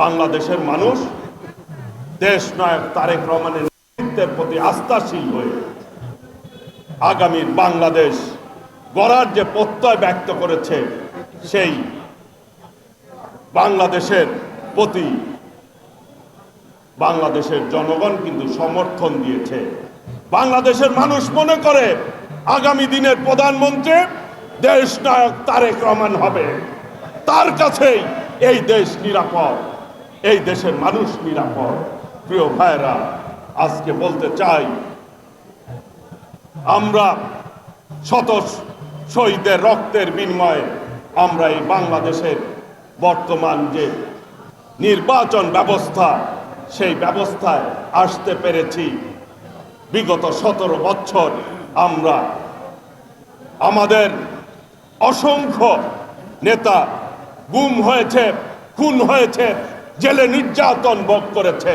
বাংলাদেশের মানুষ দেশ নায়ক তারেক রহমানের নেতৃত্বের প্রতি আস্থাশীল হয়ে আগামীর বাংলাদেশ গড়ার যে প্রত্যয় ব্যক্ত করেছে, সেই বাংলাদেশের প্রতি বাংলাদেশের জনগণ কিন্তু সমর্থন দিয়েছে। বাংলাদেশের মানুষ মনে করে আগামী দিনের প্রধানমন্ত্রী দেশ নায়ক তারেক রহমান হবে। তার কাছেই এই দেশ নিরাপদ, এই দেশের মানুষ নিরাপদ। প্রিয় ভাইরা, আজকে বলতে চাই, আমরা শত শহীদের রক্তের বিনিময়ে আমরা এই বাংলাদেশের বর্তমান যে নির্বাচন ব্যবস্থা, সেই ব্যবস্থায় আসতে পেরেছি। বিগত 17 বছর আমরা আমাদের অসংখ্য নেতা গুম হয়েছে, খুন হয়েছে, জেলে নির্যাতন ভোগ করেছে।